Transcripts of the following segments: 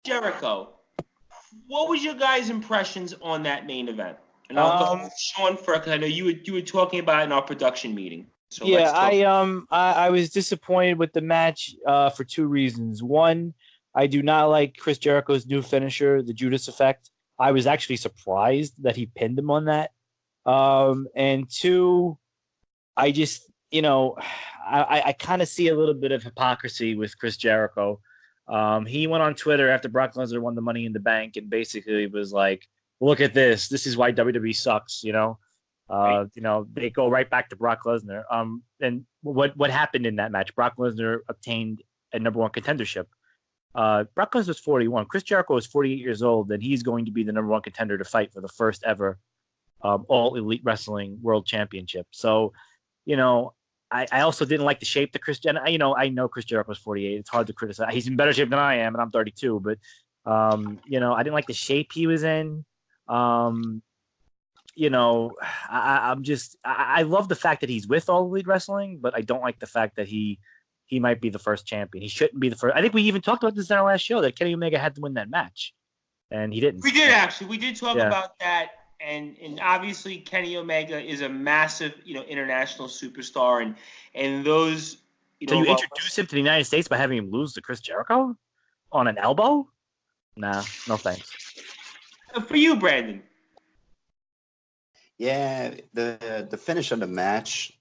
Jericho. What was your guys' impressions on that main event? And I'll go with Sean first, because I know you were talking about it in our production meeting. So Yeah, let's talk. I was disappointed with the match for two reasons. One, I do not like Chris Jericho's new finisher, the Judas Effect. I was actually surprised that he pinned him on that. And two, I just, I kind of see a little bit of hypocrisy with Chris Jericho. He went on Twitter after Brock Lesnar won the Money in the Bank and basically was like, "Look at this. This is why WWE sucks." Right. They go right back to Brock Lesnar. And what happened in that match? Brock Lesnar obtained a number one contendership. Brock Lesnar's 41. Chris Jericho is 48 years old, and he's going to be the number one contender to fight for the first ever All Elite Wrestling World Championship. So, I also didn't like the shape that Chris. I know Chris Jericho's 48. It's hard to criticize. He's in better shape than I am, and I'm 32. But I didn't like the shape he was in. I love the fact that he's with All Elite Wrestling, but I don't like the fact that he might be the first champion. He shouldn't be the first. I think we even talked about this in our last show that Kenny Omega had to win that match, and he didn't. We did actually. We did talk about that, and obviously Kenny Omega is a massive, international superstar, and those. So you introduce him to the United States by having him lose to Chris Jericho on an elbow? Nah, no thanks. For you, Brandon. Yeah, the finish of the match,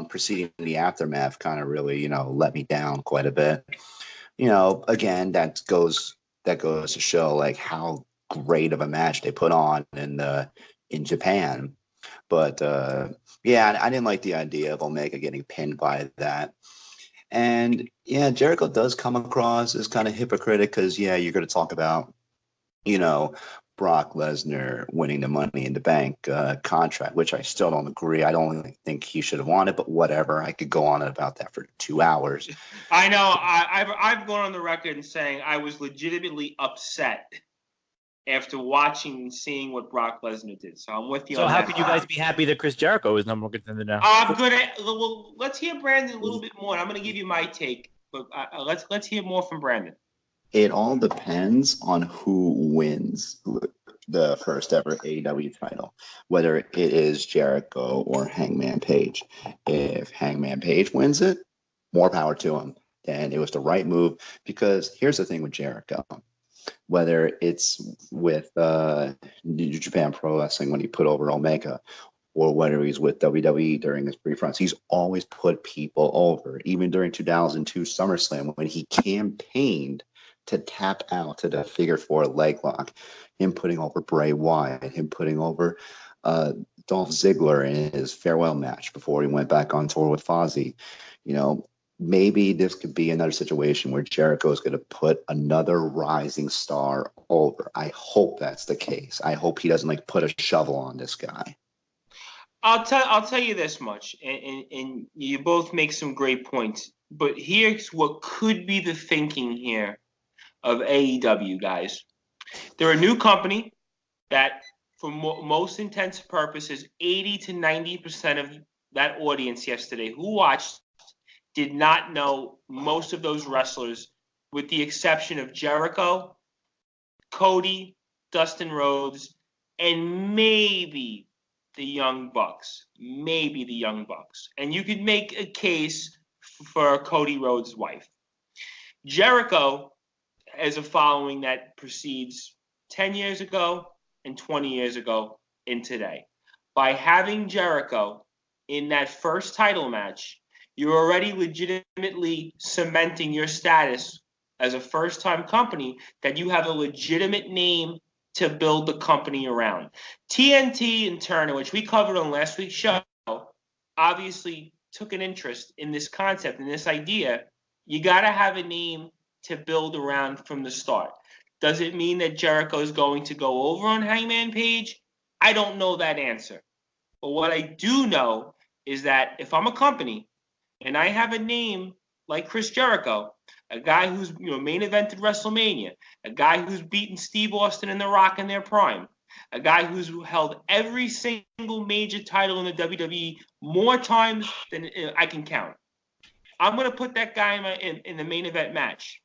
preceding the aftermath, kind of really, let me down quite a bit. Again, that goes to show like how great of a match they put on in Japan. But yeah, I didn't like the idea of Omega getting pinned by that. And yeah, Jericho does come across as kind of hypocritical because you're going to talk about, Brock Lesnar winning the Money in the Bank contract, which I still don't agree. I don't think he should have won it, but whatever. I could go on about that for 2 hours. I know. I've gone on the record and saying I was legitimately upset after watching and seeing what Brock Lesnar did. So I'm with you. So how could you guys be happy that Chris Jericho is number one contender now? I'm gonna. Well, let's hear Brandon a little bit more. And I'm gonna give you my take, but let's hear more from Brandon. It all depends on who wins the first ever AEW title, whether it is Jericho or Hangman Page. If Hangman Page wins it, more power to him. And it was the right move, because here's the thing with Jericho. Whether it's with New Japan Pro Wrestling when he put over Omega, or whether he's with WWE during his brief runs, he's always put people over. Even during 2002 SummerSlam, when he campaigned to tap out to the figure four leg lock, him putting over Bray Wyatt, him putting over Dolph Ziggler in his farewell match before he went back on tour with Fozzy. Maybe this could be another situation where Jericho is going to put another rising star over. I hope that's the case. I hope he doesn't put a shovel on this guy. I'll tell you this much, and you both make some great points. But here's what could be the thinking here of AEW, guys. They're a new company that, for most intents and purposes, 80 to 90% of that audience yesterday who watched did not know most of those wrestlers, with the exception of Jericho, Cody, Dustin Rhodes, and maybe the Young Bucks. Maybe the Young Bucks. And you could make a case for Cody Rhodes' wife. Jericho has a following that precedes 10 years ago and 20 years ago and today. By having Jericho in that first title match, you're already legitimately cementing your status as a first-time company, that you have a legitimate name to build the company around. TNT and Turner, which we covered on last week's show, obviously took an interest in this concept and this idea. You got to have a name to build around from the start. Does it mean that Jericho is going to go over on Hangman Page? I don't know that answer. But what I do know is that if I'm a company and I have a name like Chris Jericho, a guy who's main evented WrestleMania, a guy who's beaten Steve Austin and The Rock in their prime, a guy who's held every single major title in the WWE more times than I can count. I'm going to put that guy in the main event match.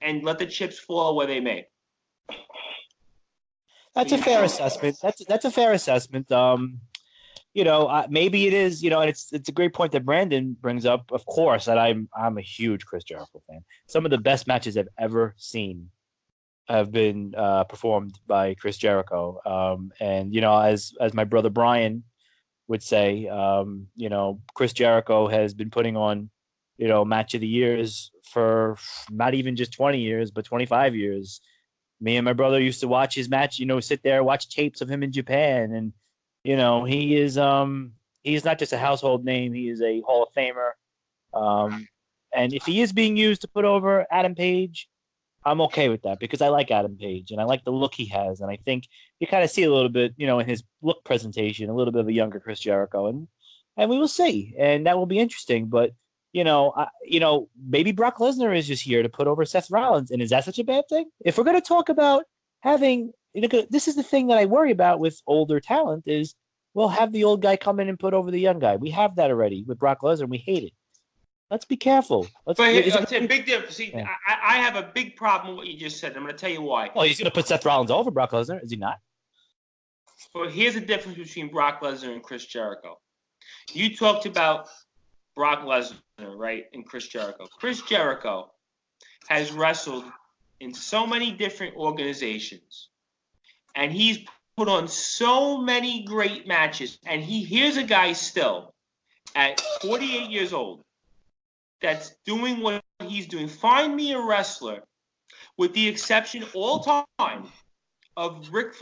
and let the chips fall where they may. That's a fair assessment. That's a fair assessment. Maybe it is. And it's a great point that Brandon brings up. Of course, that I'm a huge Chris Jericho fan. Some of the best matches I've ever seen have been performed by Chris Jericho. And as my brother Brian would say, Chris Jericho has been putting on, match of the years for not even just 20 years, but 25 years. Me and my brother used to watch his match, sit there, watch tapes of him in Japan. And, he's not just a household name. He is a Hall of Famer. And if he is being used to put over Adam Page, I'm okay with that because I like Adam Page and I like the look he has. And I think you kind of see a little bit, in his look presentation, a little bit of a younger Chris Jericho. And we will see. And that will be interesting. But, maybe Brock Lesnar is just here to put over Seth Rollins. And is that such a bad thing? If we're going to talk about having, this is the thing that I worry about with older talent is, well, have the old guy come in and put over the young guy. We have that already with Brock Lesnar. And we hate it. Let's be careful. It's a big difference. See, yeah. I have a big problem with what you just said. I'm going to tell you why. Well, he's going to put Seth Rollins over Brock Lesnar, is he not? Well, here's the difference between Brock Lesnar and Chris Jericho. You talked about Brock Lesnar, right, and Chris Jericho. Chris Jericho has wrestled in so many different organizations, and he's put on so many great matches. And here's a guy still at 48 years old that's doing what he's doing. Find me a wrestler, with the exception all time of Ric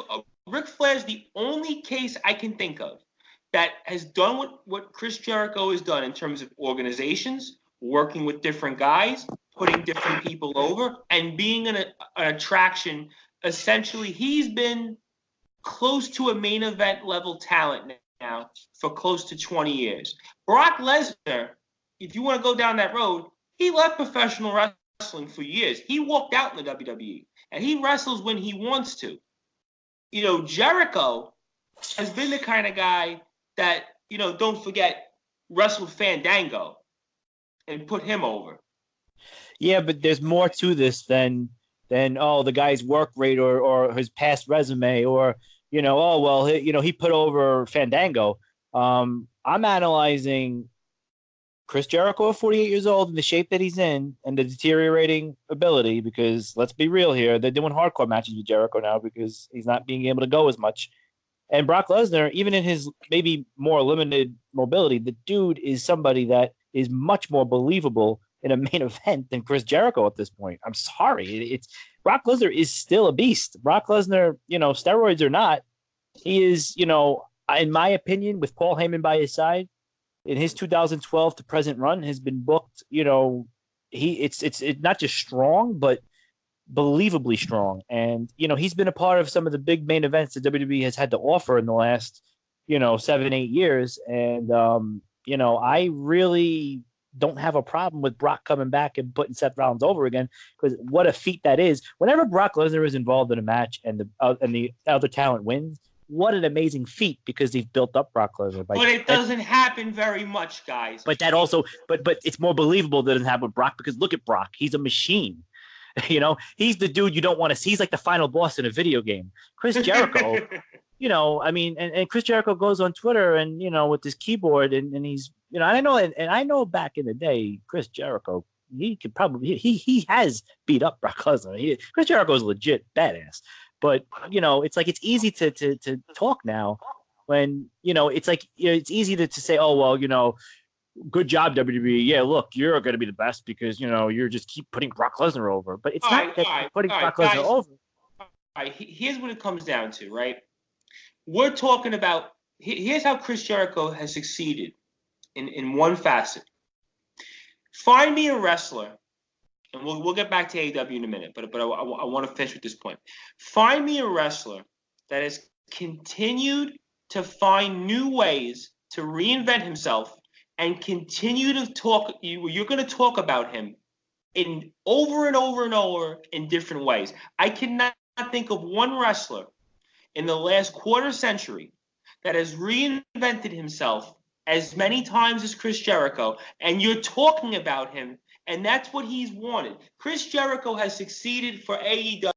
Flair's the only case I can think of that has done what Chris Jericho has done in terms of organizations, working with different guys, putting different people over, and being an attraction. Essentially, he's been close to a main event level talent now for close to 20 years. Brock Lesnar, if you want to go down that road, he left professional wrestling for years. He walked out in the WWE, and he wrestles when he wants to. Jericho has been the kind of guy that, don't forget, wrestled Fandango and put him over. Yeah, but there's more to this than the guy's work rate or his past resume or, he put over Fandango. I'm analyzing Chris Jericho at 48 years old and the shape that he's in and the deteriorating ability, because let's be real here, they're doing hardcore matches with Jericho now because he's not being able to go as much. And Brock Lesnar, even in his maybe more limited mobility, the dude is somebody that is much more believable in a main event than Chris Jericho at this point. I'm sorry. It's Brock Lesnar is still a beast. Brock Lesnar, steroids or not, he is, in my opinion, with Paul Heyman by his side, in his 2012 to present run has been booked, it's not just strong, but believably strong. And, he's been a part of some of the big main events that WWE has had to offer in the last, 7-8 years. And, I really don't have a problem with Brock coming back and putting Seth Rollins over again, because what a feat that is. Whenever Brock Lesnar is involved in a match and the other talent wins, what an amazing feat, because they've built up Brock Lesnar. But it doesn't happen very much, guys. But that also, but it's more believable that it doesn't happen with Brock, because look at Brock. He's a machine. He's the dude you don't want to see. He's like the final boss in a video game. Chris Jericho, and Chris Jericho goes on Twitter and, with his keyboard and he's, I know back in the day, Chris Jericho, he could probably, he has beat up Brock Lesnar. Chris Jericho is legit badass. But, it's like it's easy to talk now when, it's like it's easy to say, oh, well, good job, WWE. Yeah, look, you're going to be the best because, you're just keep putting Brock Lesnar over. But it's not putting Brock Lesnar over. All right, here's what it comes down to, right? We're talking about – here's how Chris Jericho has succeeded in one facet. Find me a wrestler – and we'll get back to AEW in a minute, but I want to finish with this point. Find me a wrestler that has continued to find new ways to reinvent himself and continue to talk. You're going to talk about him in over and over and over in different ways. I cannot think of one wrestler in the last quarter century that has reinvented himself as many times as Chris Jericho, and you're talking about him And that's what he's wanted. Chris Jericho has succeeded for AEW.